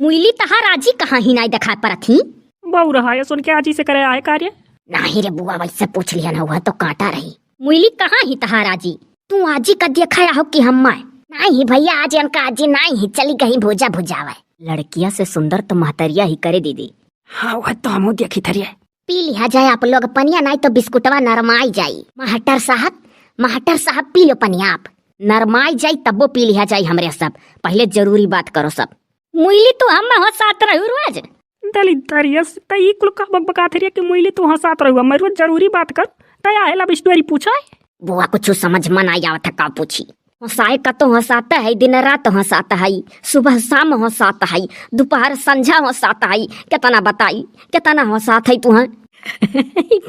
मुइली तहार आजी कहाँ ही नहीं दिखा परत ही। बहु रहा है सुन के आजी से करे आए कार्य। नहीं रे बुआ, वैसे पूछ लिया ना हुआ तो कांटा रही। मुइली कहाँ ही तहार आजी? तू आजी का दिखाया हो कि हम नहीं भैया, आज इनका आजी नहीं चली कहीं भोजा भुजावे। लड़किया से सुंदर तो महतरिया ही करे दीदी। हाँ वह तो हम देखी थरी है। पी लिया जाए आप लोग पनिया, नहीं तो बिस्कुटवा नरमाई जाई। महटर साहब पी लो पनिया, आप नरमाई जाई तब वो पी लिया जाए हमरे सब। पहले जरूरी बात करो सब। मुइली तो हम हो साथ रहू रोज। दलितरियस तई कुल का बकबका थरी कि मुइली तू हंसात रहू, मैं रोज जरूरी बात कर तया है लब स्टोरी पूछा है। बुआ कुछ समझ मन आई आवत का पूछी। हंसाए का तो हंसाता है, दिन रात हंसाता है, सुबह शाम हंसाता है, दोपहर संझा हंसाता है। कितना बताई कितना हंसात है तू।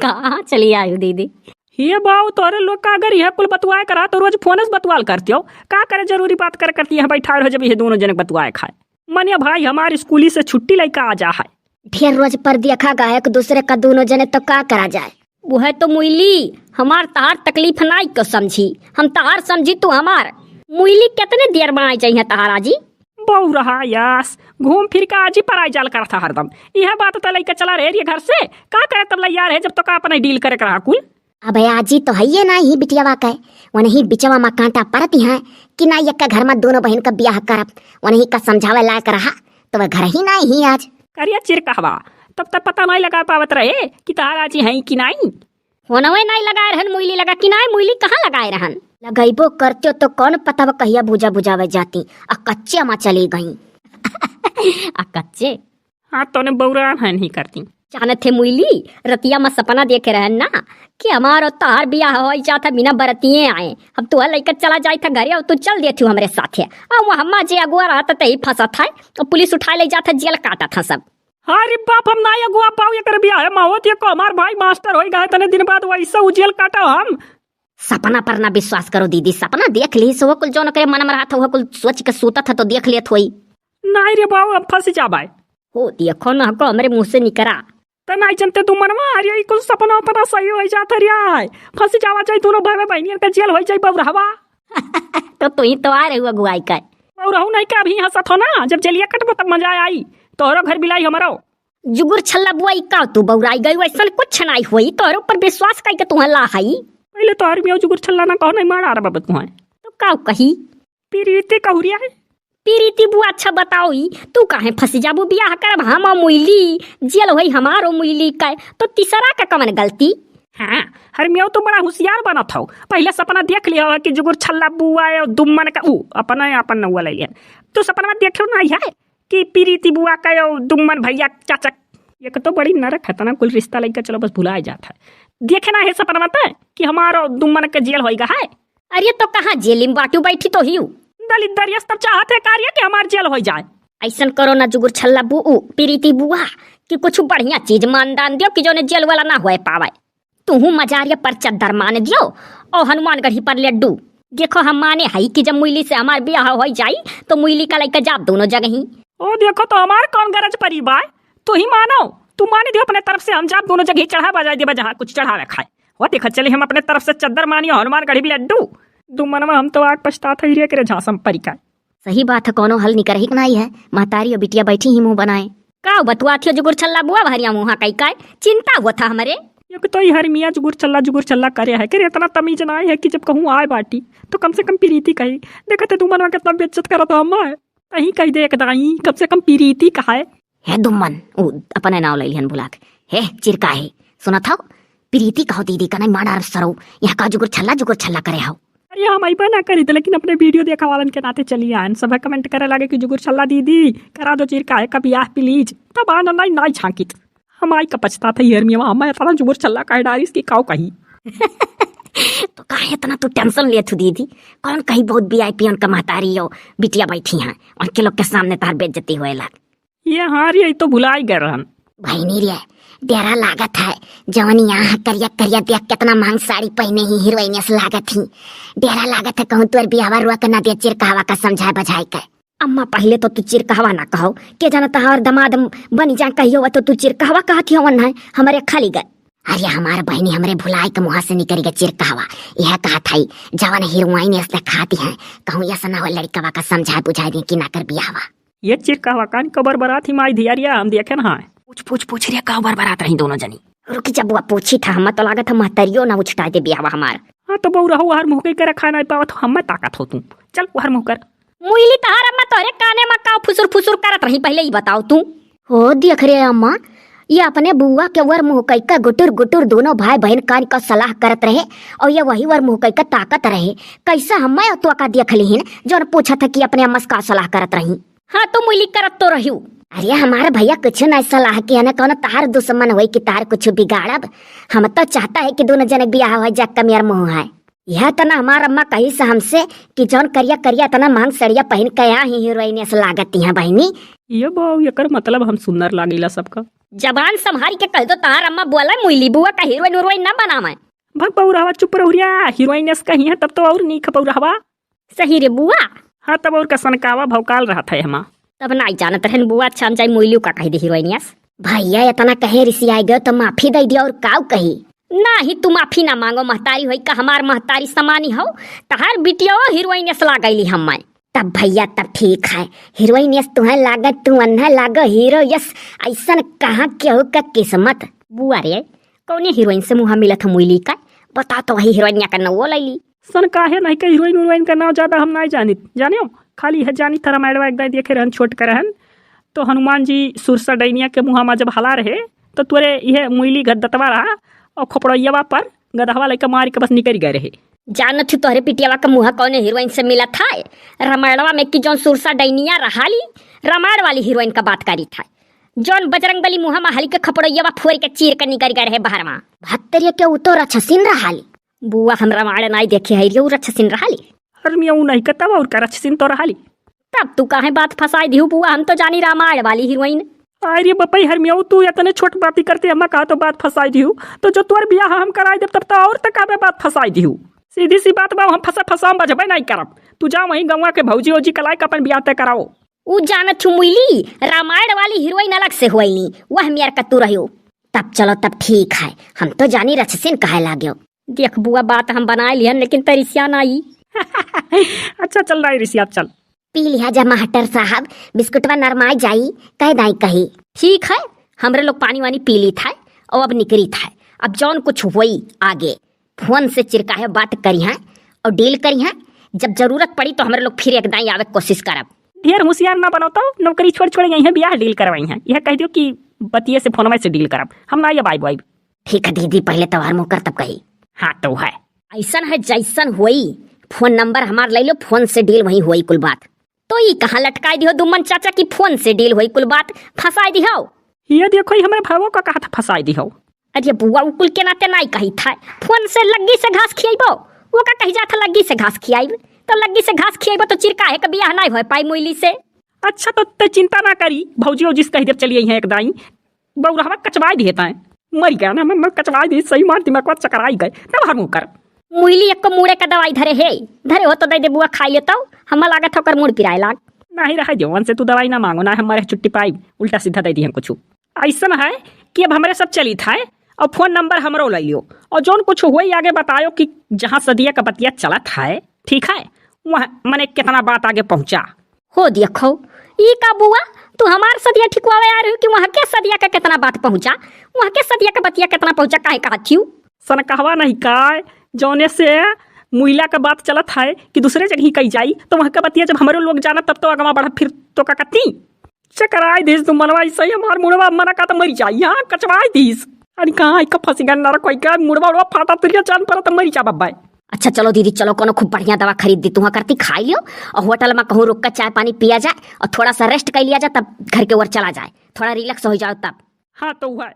कहाँ चली आयु दीदी? ये बाऊ तोरे लोग का अगर यह कुल बतवाए करा तो रोज फोन से बतवाल करती हो। का करे जरूरी बात कर करती है बैठा रहो जब ये दोनों जन बतवाए खाए। मनिया भाई हमारे स्कूली से छुट्टी लेकर आ जा है। फिर रोज पर देखा गा एक दूसरे का दोनों जने तो का करा जाए। वो है तो मुइली हमार तहार तकलीफ नहीं को समझी, हम तहार समझी तू हमार। मुइली कितने देर में आई चाहिए तहार आजी? बहु रहा यस घूम फिर का आजी पर आई जाल कर था हरदम। यह बात तो लेकर चला रहे घर से का करे तब यार है जब तो का अपना डील करे रहा कुल। अबे आजी तो है ये नहीं बिटियावा का वो नहीं बिचवा में कांटा पड़ती है कि ना एक घर में दोनों बहन का ब्याह करब वो नहीं का समझावे लायक रहा तो वह घर ही नहीं ही आज करिया चिर कहवा तब तक पता नहीं लगा पावत रहे कि तार आजी है कि नहीं। होनवे नहीं लगाए रहन मुइली लगा कि नहीं मुइली कहाँ लगाए रहन। लगाइबो करते तो कौन पता वो कहिया बुझा बुझावे जाती आ कच्चे में चली गई। आ कच्चे हाँ तो ने बौरा नहीं करती। जाने थे मुइली रतिया में सपना देखे रहन ना कि हमारा तार बियाह हो जाता बिना बरतिये आए। हम तो लेकर चला जाए था घरे और तू चल देती हमारे साथ है। और वहाँ जे अगुआ रहता तो ही फंसा था और पुलिस उठा ले जाता जेल काटा था सब। अरे बाप हम ना अगुआ पाओ ये कर बियाह है मावत ये को हमार भाई मास्टर हो गए तने दिन बाद वैसा जेल काटा हम। सपना पर ना विश्वास करो दीदी, सपना देख ली सो कुल जो करे मन में रहा था वो कुल सोच के सोता था तो देख लिया थोई। नहीं रे बाबू अब फंस जा भाई हो देखो ना को हमारे मुंह से निकरा तो नहीं जानते तुम मनवा अरे कुल सपना अपना सही हो जाता रे फंस जावा चाहिए दोनों भाई बहनियन का जेल हो जाए बबुरहवा। तो तू ही तो आ रही हुआ गुआई का बबुरहू नहीं का अभी हंसत हो ना जब जेलिया कटबो तब मजा आई तोहरो घर बिलाई हमारो जुगुर छल्ला बुआई का तू बौराई गई वैसा कुछ नहीं हुई तोहरे ऊपर विश्वास करके तू ला हई। पहले तोहर भी जुगुर छल्ला ना कहो नहीं मारा रे बाबा तू तो का कही पीरीते कहूरिया है पीरीती बुआ अच्छा बताओ तू काहे फंस जाबू बियाह करब हम मुइली जेल होई हमारो मुइली का तो तीसरा का कमन गलती। हाँ हर मियाँ तो बड़ा होशियार बना था पहले सपना देख लिया कि जुगुर छल्ला बुआ है दुम्मन का अपना अपन नौआ ले लिया तो सपना में देखो नहीं है कि पीरीती बुआ का दुम्मन भैया चाचा ये तो बड़ी नरक है ना कुल रिश्ता लेकर चलो बस भुलाया जाता है। देखे ना है सपना में कि हमारा दुम्मन का जेल होएगा है। अरे तो कहाँ जेल में बाटू बैठी तो ही दलित दरियस तब चाहते कार्य कि हमार जेल हो जाए। ऐसा करो ना जुगुर छल्ला बू पीरीती बुआ कि कुछ बढ़िया चीज मानदान दियो कि जो ने जेल वाला ना हो पावे। तू मजारिया पर चद्दर मान दियो और हनुमानगढ़ी पर लड्डू देखो हम माने है कि जब मुइली से हमार ब्याह हो जाई तो मुइली का लेकर जाब दोनों जगह ही। ओ देखो तो हमार कौन गरज परी बाय तू ही मानो तू मानी दियो अपने तरफ से हम जाब दोनों जगह चढ़ा बजा दे जहाँ कुछ चढ़ावे खाए वो देखा चले हम अपने तरफ से चद्दर मानियो हनुमानगढ़ी भी लड्डू दुमनवा हम तो आग पछतात ही रे करे झांसम परी का। सही बात है कोनो हल निकर ही नहीं है महतारी और बिटिया बैठी ही मुंह बनाए का बतुआ थियो जुगुर छल्ला बुआ भरिया मुंह कई का चिंता हुआ था हमारे ये तो हर मियाँ जुगुर चल्ला करे है कि इतना तमीज ना है कि जब कहूँ आए बाटी तो कम से कम पीरीती कही देखते दुमनवा कितना बेइज्जत करा तो हम कहीं कही देख दाई कम से कम पीरीती कहा है दुम्मन अपने नाव ले लिहन बुला के हे चिरका है सुना था प्रीति कहो दीदी का नहीं मारा सरो यहाँ का जुगुर छल्ला करे हो। अरे हम आई ना करी थे लेकिन अपने वीडियो देखा वालन के नाते चली आन सब कमेंट करे लगे कि जुगुर छल्ला दीदी करा दो चिरका है का ब्याह प्लीज तब आना नहीं झांकित हम आई का पछता था यार मियाँ मैं इतना जुगुर छल्ला का डारिस की काव कही। तो काहे इतना तू टेंशन ले थू दीदी कौन कहीं बहुत वीआईपी उनका महतारी हो बिटिया बैठी हैं उनके लोग के सामने तार बेइज्जती होए लग ये हाँ रे तो भुलाई गए रहन भाई नहीं रे डेरा लागत है जवानी यहाँ करिया करिया देख कितना महंग साड़ी पहने ही हीरोइन से लागत थी डेरा लागत है कहूँ तुअर बियावा रुआ के ना दे चिरकावा का समझाए बजाए के। अम्मा पहले तो तू चिरकावा ना कहो के जाना तहार दमाद बनी जा कहियो तो तू चिरकावा कहती हो है हमारे खाली गए। अरे हमारे बहनी हमरे भुलाई के मुँह से निकल गए चिरकावा यह कहा था जवान हीरोइन इसलिए खाती है कहूँ ऐसा ना हो लड़कावा का समझाए बुझाए दे कि ना कर बियावा। ये चिरकावा कान कबर बरात ही माई धियारिया हम देखे ना। पूछ रे कबर बरात रही दोनों जनी। रुकी जब बुआ पूछी था हम तो लागत हम महतरियो ना उछटा दे बियावा हमार। हाँ तो बहु रहो हर मुँह करे खा नहीं पावत हम ताकत हो तू चल हर मुँह कर। मुइली तहार अम्मा तोरे काने में का फुसुर फुसुर करत रही पहले ही बताओ तू। हो देख रे अम्मा ये अपने बुआ के वर मुँह कई का गुटुर गुटुर दोनों भाई बहन कान का सलाह करत रहे और ये वही वर मुँह कई का ताकत रहे। कैसा हमें तो का देख लीन जो पूछा था कि अपने अम्मा का सलाह करत रही। हाँ तो मुइली करत तो रही। अरे हमारे भैया कुछ न सलाह किया न कौन तार दुश्मन हुई कि तार कुछ बिगाड़ब। हम तो चाहता है कि दोनों जन ब्याह हो जा कमियर मुँह है। यह तना हमार अम्मा कही से हमसे कि जौन करिया करिया तना मांग सड़िया पहन कया ही हीरोइन से लागत है बहनी। ये बहु ये मतलब हम सुंदर लागेला सबका। जबान संभाल के कह दो तार अम्मा बोला मुइली बुआ का हीरोइन उरोइन न बनावे। भग पौरावा चुप रहुरिया हीरोइनस कही है तब तो और नहीं खपौरावा। सही रे बुआ। हाँ तब और का सनकावा भौकाल रहा था हमा तब नहीं जानत रहन बुआ अच्छा हम जाई मुइली का कही दे हीरोइनियस। भैया इतना कहे रिसी आई गयो तो माफी दे दिया और काव कही ना ही तू माफी ना मांगो महतारी होई का हमार महतारी समानी हो तहार बिटिया हीरोइनियस लागैली हम। तब भैया तब ठीक है हीरोइनियस तुम्हें लागत तू अन्ना लागो हीरो यस ऐसा कहाँ केहू का किस्मत। बुआ रे कौन हीरोइन से मुँह मिलत मुइली का बता तो वही हीरोइनिया का नवो लैली। सन काहे नहीं के हीरोइन उरोइन का नाम ज्यादा हम नहीं जानियो खाली है जानी थरा मैडवा एकदम देखे रहन छोट कर रहन तो हनुमान जी सुरसा डैनिया के मुँह में जब हला रहे तो तुरे यह मुइली गद्दतवा रहा और खोपड़ैया पर गदहवा लेकर मार के बस निकल गए रहे। जान थी तोहरे पिटियावा का मुँह कौन हीरोइन से मिला था रामायणवा में कि जौन सुरसा डैनिया रहाली रामायण वाली हीरोइन का बात करी था जौन बजरंग बली मुँह में हली के खपड़ैया फोड़ के चीर के निकल गए रहे बाहर में। भत्तरिया के तो रक्षसिन रहाली बुआ हम रामायण नहीं देखे है रे रक्षसिन रहाली। अरे मियाँ नहीं कहता और का रक्षसिन तो रहाली। तब तू काहे बात फंसाई दी बुआ हम तो जानी रामायण वाली हीरोइन। अरे बपई हर मियाँ तू इतने छोट बाती करते अम्मा कहा तो बात फंसाई दी तो जो तोर ब्याह हम कराई दे तब तो और तक आबे बात फंसाई दी सीधी सी बात बा हम फंसा बजबे नहीं करब तू जा वहीं गंवा के भौजी ओजी कलाई का अपन ब्याह तय कराओ। उ जानत छु मुइली रामायण वाली हीरोइन अलग से होइनी वह मेयर का तू रहियो। तब चलो तब ठीक है हम तो जानी रक्षसिन कहे लाग्यो। देख बुआ बात हम बना लियन लेकिन तरिसिया नहीं। अच्छा चल रहा है रिसिया चल पी लिया जा मास्टर साहब बिस्कुटवा नरमाई जाई कह दाई कही। ठीक है हमरे लोग पानी वानी पी ली था और अब निकली था अब जौन कुछ हुई आगे फोन से चिरकाहे बात करी है और डील करी है जब जरूरत पड़ी तो हमारे लोग फिर एक दाई आवे कोशिश करब। ढेर होशियार ना बनाता नौकरी छोड़ गई है ब्याह डील करवाई है यह कह दियो कि बतिये से फोन से डील करब हम ना ये बाई बाई। ठीक है दीदी पहले तवार मुँह कर तब कही। हाँ तो है ऐसा है जैसन हुई फोन नंबर हमार ले लो फोन से डील वही हुई कुल बात। तो ये कहाँ लटकाई दियो दुम्मन चाचा की फोन से डील हुई कुल बात फंसाई दी हो। ये देखो ही हमारे भावों का कहा था फंसाई दी हो। अरे बुआ उकुल के नाते नहीं कही था फोन से लग्गी से घास खियाइबो वो का कही जाता लग्गी से घास खियाइब तो लग्गी से घास खियाइबो तो चिरकाहे का बियाह नहीं हो पाई मुइली से। अच्छा तो चिंता ना करी भौजी ओ जिस कही देव चलिए यहाँ एक दाई बउरहवा कचवाई देता है मर गया ना मैं कचवाई दी सही मार दिमाग चकराई गए तब हर मुँह कर। मुइली एक मुड़े का दवाई धरे हो तो दे दे बुआ खाई लेता हम लागत होकर मुड़ पिराए लाग नहीं रहा जवान से तू दवाई ना मांगो ना हमारे छुट्टी पाई उल्टा सीधा दे दी हम कुछ ऐसा है कि अब हमारे सब चली था और फोन नंबर हमरो ले लियो और जौन कुछ हुआ आगे बतायो कि जहाँ सदिया का बतिया चला था ठीक है वहाँ मैंने कितना बात आगे पहुँचा हो देखो ई का बुआ तू हमार सदिया ठिकवावे आ रही कि वहाँ के सदिया का कितना बात पहुँचा वहाँ के सदिया का बतिया कितना पहुँचा काहे कहा थी सन कहवा नहीं का जौने से मुइला का बात चलत है कि दूसरे जगह ही कही जाई तो वहाँ का बतिया जब हमारे लोग जाना तब तो अगवा बढ़ा फिर तो का कती चकराई दीस तुम मनवा सही हमार मुड़वा मना का तो मरी जाई यहाँ कचवाई दीस अरे कहाँ का फंसी गन ना कोई का मुड़वा फाटा तुरिया चांद पर तो मरी जा बब्बा। अच्छा चलो दीदी चलो कोनो खूब बढ़िया दवा खरीद दी तुहा करती खाई लियो और होटल में कहूँ रुक कर चाय पानी पिया जाए और थोड़ा सा रेस्ट कर लिया जाए तब घर के ओर चला जाए थोड़ा रिलैक्स हो जाओ तब। हाँ तो है